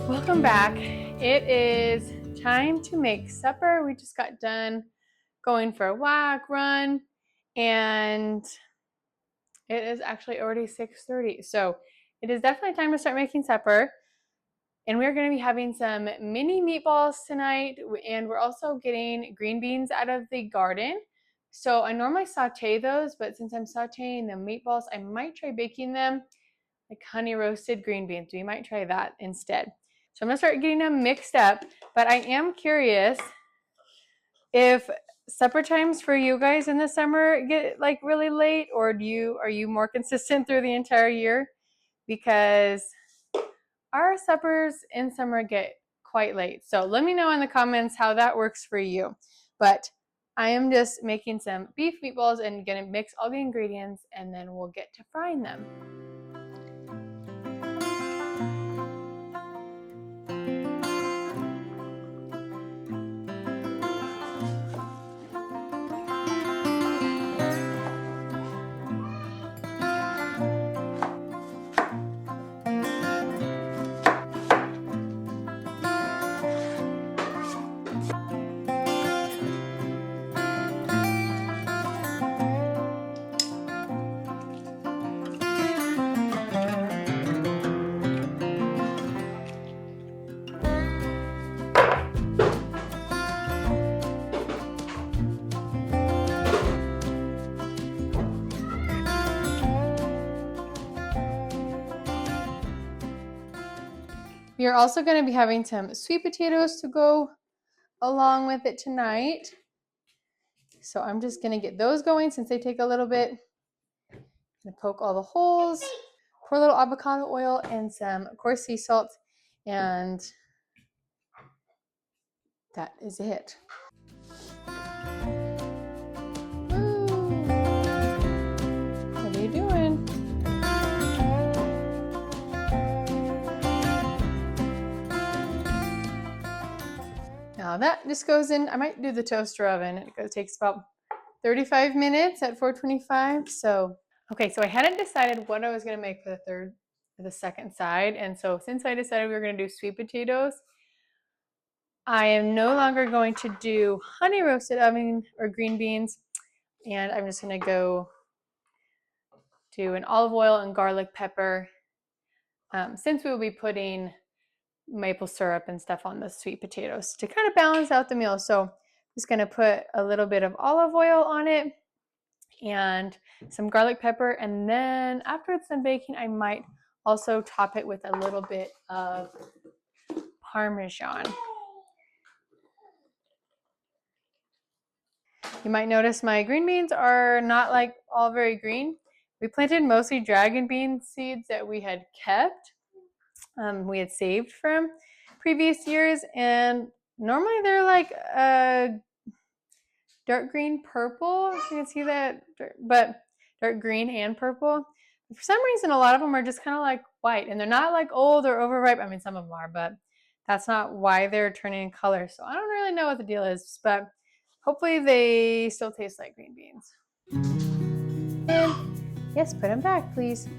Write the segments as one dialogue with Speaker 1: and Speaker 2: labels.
Speaker 1: Welcome back. It is time to make supper. We just got done going for a walk, run, and it is actually already 6:30. So it is definitely time to start making supper. And we're going to be having some mini meatballs tonight, and we're also getting green beans out of the garden. So I normally saute those, but since I'm sauteing the meatballs, I might try baking them like honey roasted green beans. We might try that instead. So I'm gonna start getting them mixed up, but I am curious if supper times for you guys in the summer get like really late, or are you more consistent through the entire year? Because our suppers in summer get quite late. So let me know in the comments how that works for you. But I am just making some beef meatballs and gonna mix all the ingredients, and then we'll get to frying them. We are also going to be having some sweet potatoes to go along with it tonight. So I'm just going to get those going since they take a little bit. I'm going to poke all the holes, pour a little avocado oil and some coarse sea salt, and that is it. Woo! What are you doing? Now that just goes in. I might do the toaster oven. It takes about 35 minutes at 425. So, okay, so I hadn't decided what I was going to make for the second side. And so since I decided we were going to do sweet potatoes, I am no longer going to do honey roasted oven or green beans. And I'm just going to go do an olive oil and garlic pepper, since we will be putting maple syrup and stuff on the sweet potatoes to kind of balance out the meal. So I'm just going to put a little bit of olive oil on it and some garlic pepper. And then after it's done baking, I might also top it with a little bit of parmesan. You might notice my green beans are not like all very green. We planted mostly dragon bean seeds that we had kept. We had saved from previous years, and normally they're like dark green purple. You can see that, but dark green and purple. For some reason, a lot of them are just kind of like white, and they're not like old or overripe. I mean, some of them are, but that's not why they're turning color. So I don't really know what the deal is, but hopefully they still taste like green beans. And yes, put them back, please.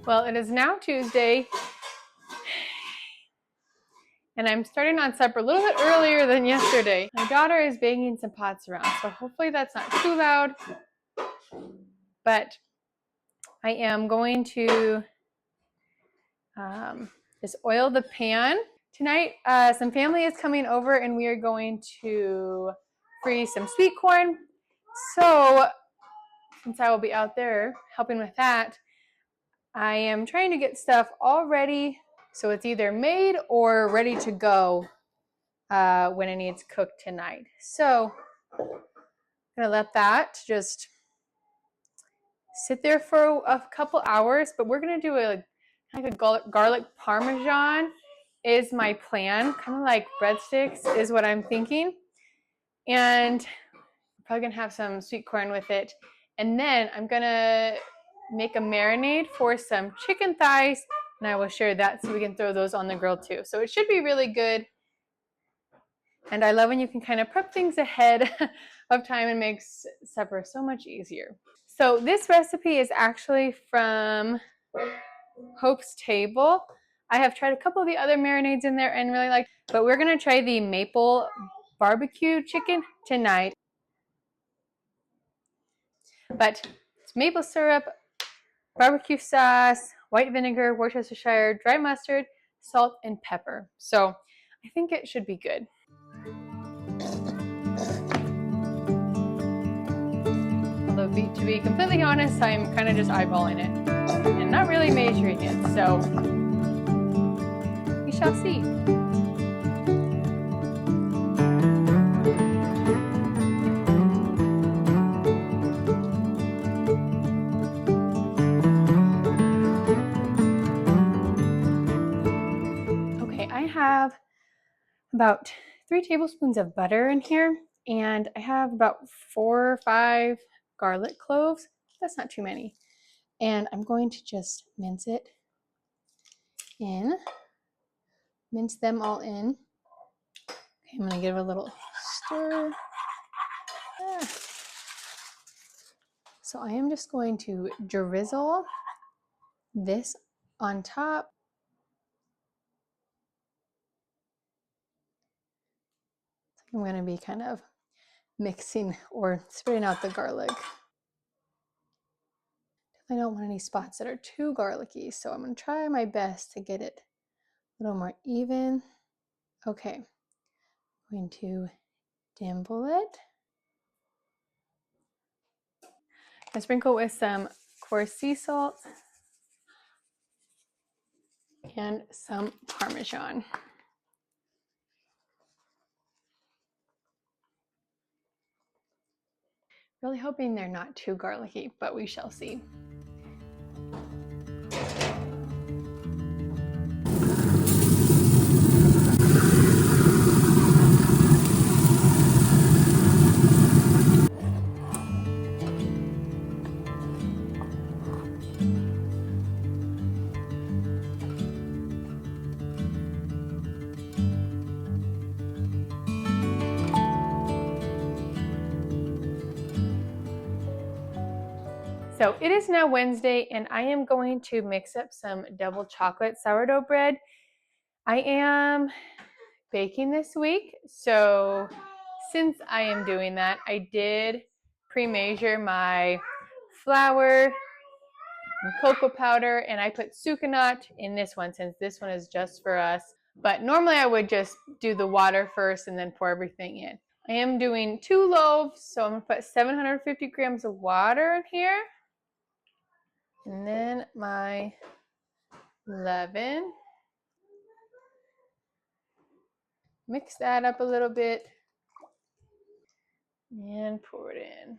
Speaker 1: Well, it is now Tuesday, and I'm starting on supper a little bit earlier than yesterday. My daughter is banging some pots around, so hopefully that's not too loud. But I am going to just oil the pan. Tonight, some family is coming over, and we are going to freeze some sweet corn. So since I will be out there helping with that, I am trying to get stuff all ready so it's either made or ready to go when it needs cooked tonight. So I'm gonna let that just sit there for a couple hours, but we're gonna do like a garlic parmesan is my plan, kind of like breadsticks is what I'm thinking. And I'm probably gonna have some sweet corn with it. And then I'm gonna make a marinade for some chicken thighs, and I will share that so we can throw those on the grill too. So it should be really good. And I love when you can kind of prep things ahead of time and makes supper so much easier. So this recipe is actually from Hope's Table. I have tried a couple of the other marinades in there and really liked, but we're gonna try the maple barbecue chicken tonight. But it's maple syrup, barbecue sauce, white vinegar, Worcestershire, dry mustard, salt, and pepper. So I think it should be good. Although to be completely honest, I'm kind of just eyeballing it and not really measuring it. So we shall see. I have about 3 tablespoons of butter in here, and I have about 4 or 5 garlic cloves. That's not too many. And I'm going to just mince it in, mince them all in. Okay, I'm going to give it a little stir. So I am just going to drizzle this on top. I'm going to be kind of mixing or spreading out the garlic. I don't want any spots that are too garlicky, so I'm going to try my best to get it a little more even. Okay, I'm going to dimple it. I sprinkle with some coarse sea salt and some parmesan. Really hoping they're not too garlicky, but we shall see. So it is now Wednesday, and I am going to mix up some double chocolate sourdough bread. I am baking this week, so since I am doing that, I did pre-measure my flour and cocoa powder, and I put sucanat in this one since this one is just for us. But normally I would just do the water first and then pour everything in. I am doing 2 loaves, so I'm going to put 750 grams of water in here. And then my leaven. Mix that up a little bit and pour it in.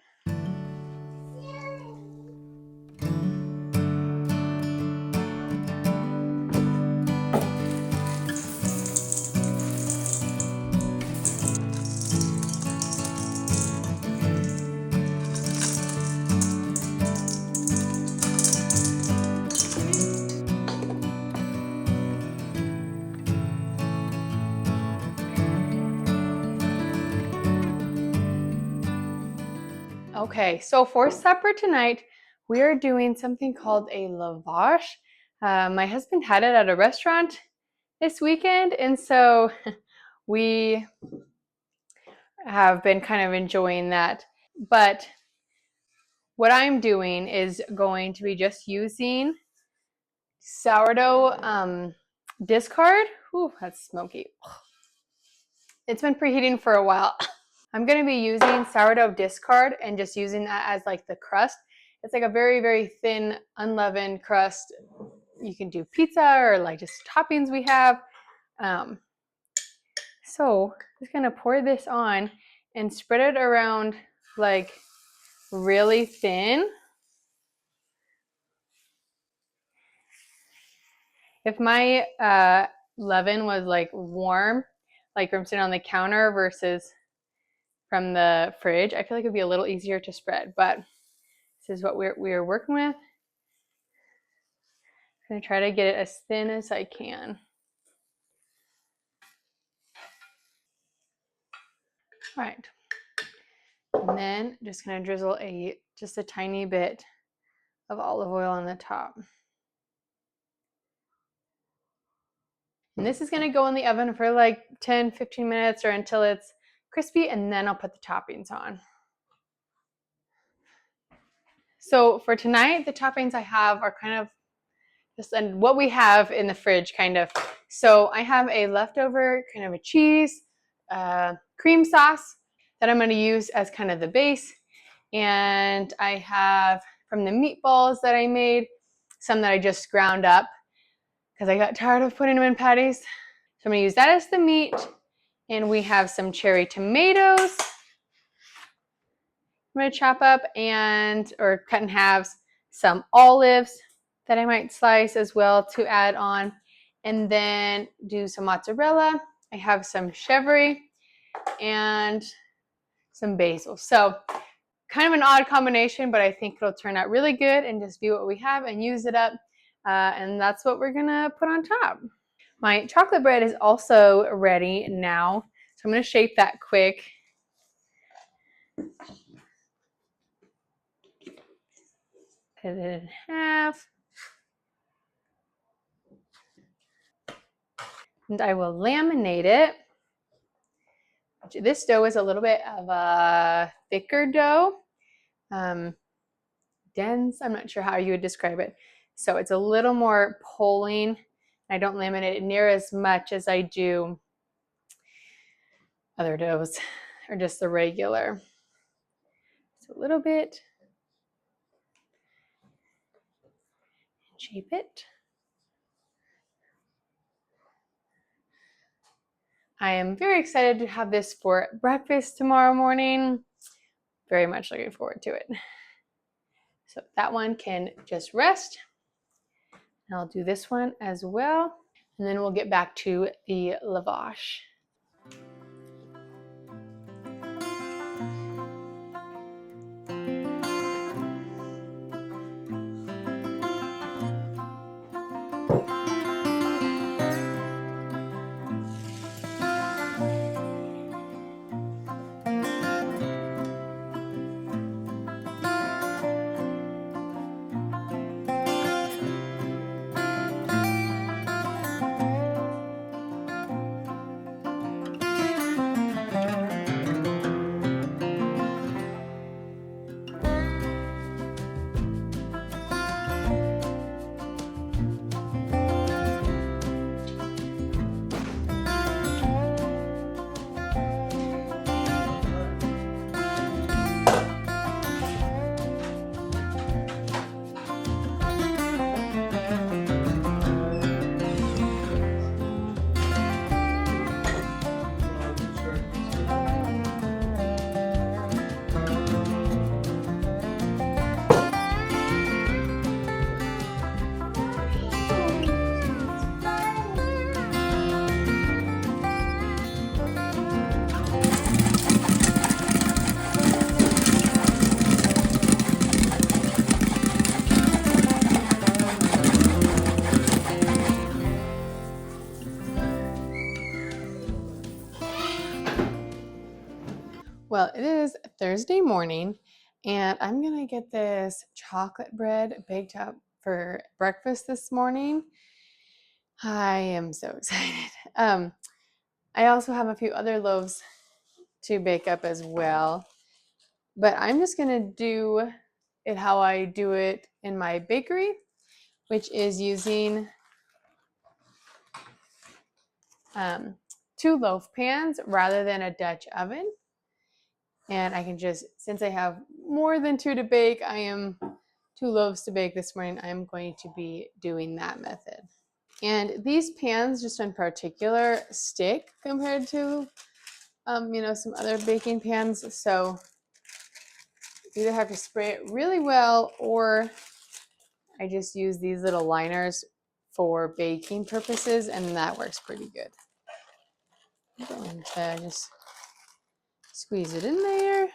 Speaker 1: Okay, so for supper tonight, we are doing something called a lavash. My husband had it at a restaurant this weekend, and so we have been kind of enjoying that. But what I'm doing is going to be just using sourdough discard. Ooh, that's smoky. It's been preheating for a while. I'm going to be using sourdough discard and just using that as like the crust. It's like a very, very thin, unleavened crust. You can do pizza or like just toppings we have. So I'm just going to pour this on and spread it around like really thin. If my leaven was like warm, like from sitting on the counter versus from the fridge, I feel like it'd be a little easier to spread, but this is what we're working with. I'm gonna try to get it as thin as I can. All right, and then just gonna drizzle just a tiny bit of olive oil on the top. And this is gonna go in the oven for like 10-15 minutes or until it's crispy, and then I'll put the toppings on. So for tonight, the toppings I have are kind of just and what we have in the fridge, kind of. So I have a leftover kind of a cheese, cream sauce that I'm going to use as kind of the base. And I have from the meatballs that I made, some that I just ground up because I got tired of putting them in patties. So I'm going to use that as the meat. And we have some cherry tomatoes I'm going to chop up or cut in halves, some olives that I might slice as well to add on, and then do some mozzarella. I have some chèvre and some basil. So kind of an odd combination, but I think it'll turn out really good and just be what we have and use it up. And that's what we're gonna put on top. My chocolate bread is also ready now. So I'm gonna shape that quick. Cut it in half. And I will laminate it. This dough is a little bit of a thicker dough. Dense, I'm not sure how you would describe it. So it's a little more pulling. I don't laminate it near as much as I do other doughs or just the regular. So a little bit. Shape it. I am very excited to have this for breakfast tomorrow morning. Very much looking forward to it. So that one can just rest. And I'll do this one as well. And then we'll get back to the lavash. Well, it is Thursday morning, and I'm gonna get this chocolate bread baked up for breakfast this morning. I am so excited. I also have a few other loaves to bake up as well, but I'm just gonna do it how I do it in my bakery, which is using 2 loaf pans rather than a Dutch oven. And I can just, since I have more than 2 to bake, 2 loaves to bake this morning, I'm going to be doing that method. And these pans just in particular stick compared to some other baking pans. So you either have to spray it really well, or I just use these little liners for baking purposes, and that works pretty good. I'm going to just squeeze it in there.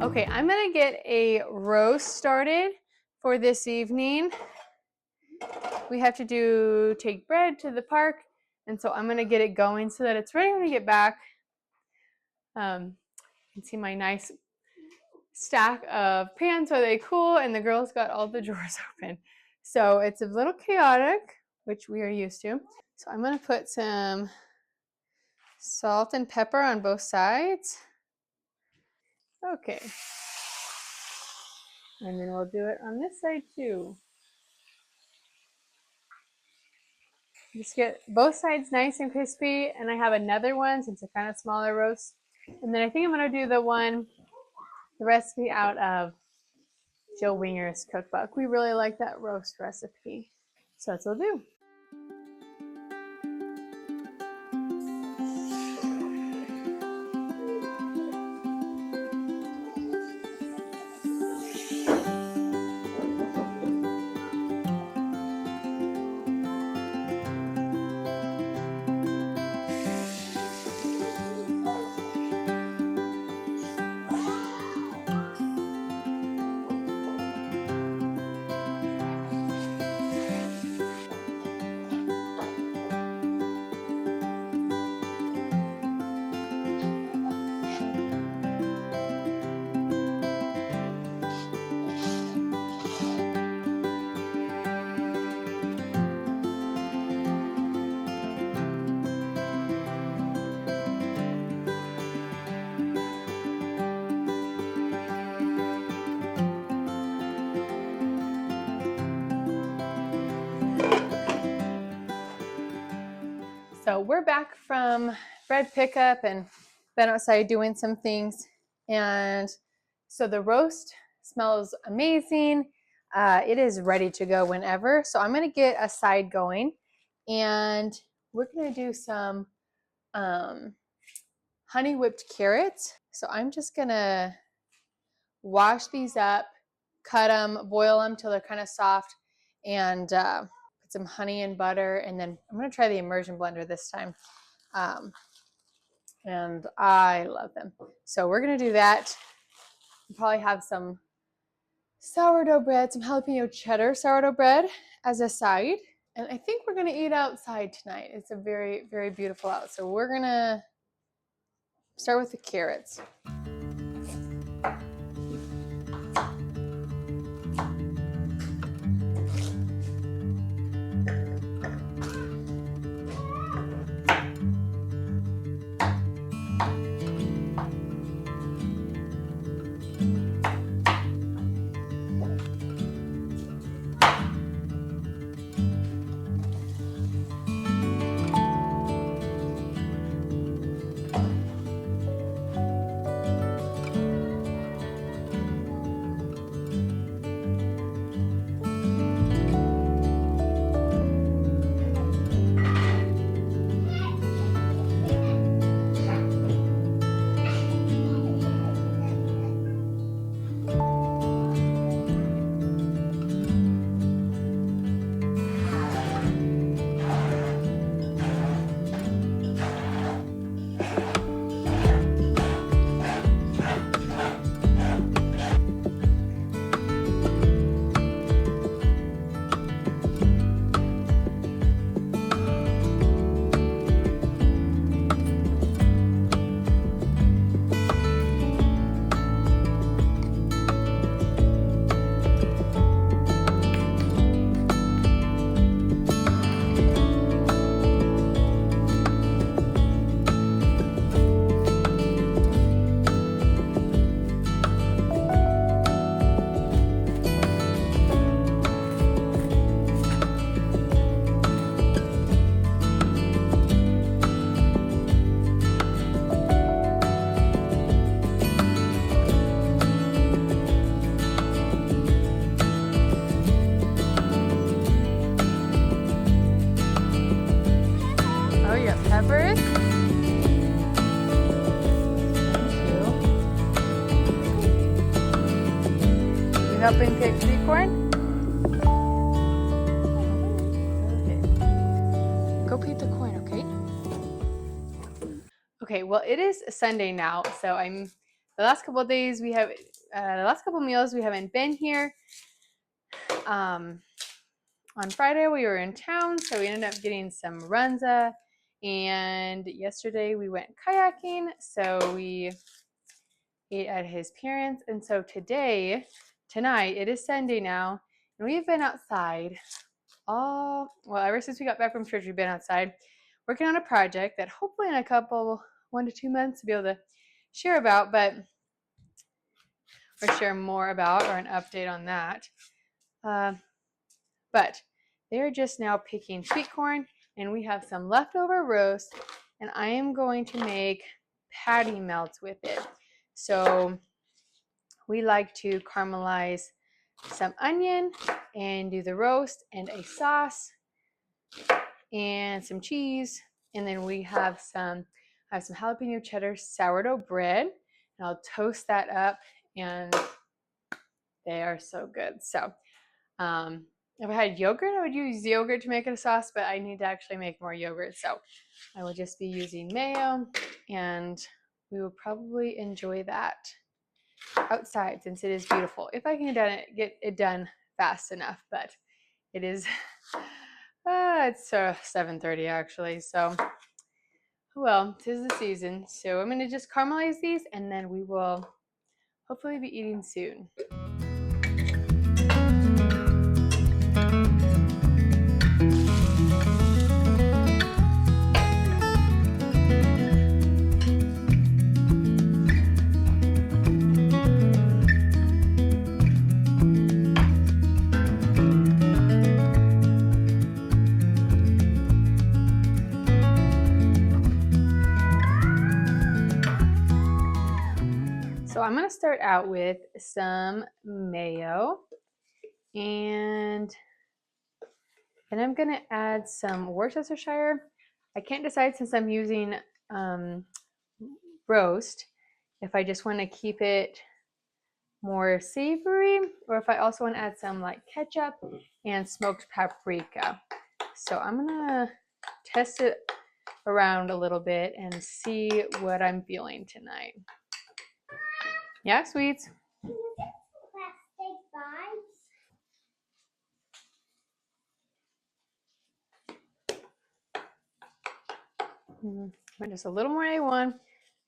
Speaker 1: Okay, I'm gonna get a roast started for this evening. We have to take bread to the park, and so I'm gonna get it going so that it's ready when we get back. You can see my nice stack of pans. Are they cool? And the girls got all the drawers open. So it's a little chaotic, which we are used to. So I'm gonna put some salt and pepper on both sides. Okay. And then we'll do it on this side too. Just get both sides nice and crispy, and I have another one since it's kind of smaller roast. And then I think I'm gonna do the recipe out of Jill Winger's cookbook. We really like that roast recipe. So that's what we'll do. So we're back from bread pickup and been outside doing some things. And so the roast smells amazing. It is ready to go whenever. So I'm going to get a side going, and we're going to do some honey whipped carrots. So I'm just going to wash these up, cut them, boil them till they're kind of soft, and put some honey and butter. And then I'm going to try the immersion blender this time. And I love them. So we're going to do that. We'll probably have some sourdough bread, some jalapeno cheddar sourdough bread as a side. And I think we're going to eat outside tonight. It's a very, very beautiful out. So we're going to start with the carrots. helping pick sweet corn? Okay. Go pick the corn, okay? Okay, well, it is Sunday now, so the last couple of days we have, the last couple of meals we haven't been here. On Friday we were in town, so we ended up getting some runza, and yesterday we went kayaking, so we ate at his parents', and so tonight, it is Sunday now, and we've been outside ever since we got back from church. We've been outside working on a project that hopefully in a couple 1 to 2 months to be able to share about, or share more about, or an update on that. But they're just now picking sweet corn, and we have some leftover roast, and I am going to make patty melts with it. So we like to caramelize some onion and do the roast and a sauce and some cheese, and then we have some jalapeno cheddar sourdough bread, and I'll toast that up, and they are so good. So if I had yogurt, I would use yogurt to make it a sauce, but I need to actually make more yogurt, so I will just be using mayo, and we will probably enjoy that outside since it is beautiful. If I can get it done fast enough, but it is it's 7:30 actually, so well, 'tis the season. So I'm gonna just caramelize these, and then we will hopefully be eating soon. So I'm going to start out with some mayo, and I'm going to add some Worcestershire. I can't decide since I'm using roast if I just want to keep it more savory, or if I also want to add some like ketchup and smoked paprika. So I'm going to test it around a little bit and see what I'm feeling tonight. Yeah, sweets.
Speaker 2: Can you get plastic
Speaker 1: bags? Just a little more A1.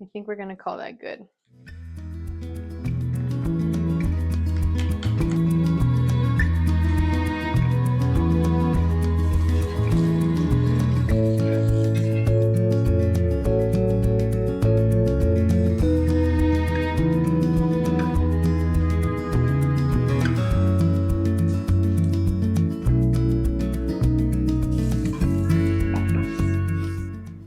Speaker 1: I think we're going to call that good.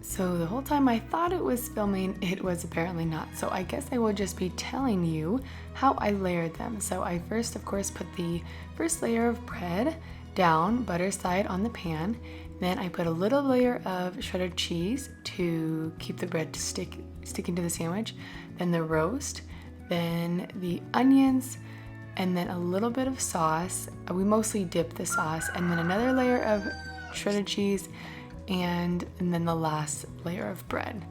Speaker 1: So the whole time I thought it was filming, it was apparently not. So I guess I will just be telling you how I layered them. So I first, of course, put the first layer of bread down, butter side on the pan. Then I put a little layer of shredded cheese to keep the bread sticking to the sandwich. Then the roast, then the onions, and then a little bit of sauce. We mostly dip the sauce, and then another layer of shredded cheese, and then the last layer of bread.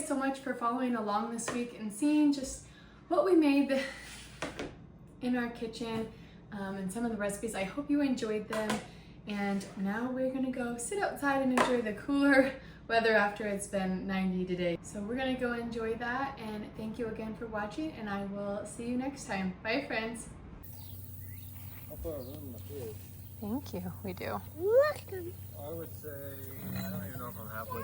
Speaker 1: So much for following along this week and seeing just what we made in our kitchen and some of the recipes. I hope you enjoyed them, and now we're gonna go sit outside and enjoy the cooler weather after it's been 90 today. So we're gonna go enjoy that, and thank you again for watching, and I will see you next time. Bye, friends.
Speaker 3: I'll put a room in the fridge.
Speaker 1: Thank you, we do.
Speaker 2: Welcome.
Speaker 3: I would say, I don't even know if I'm halfway.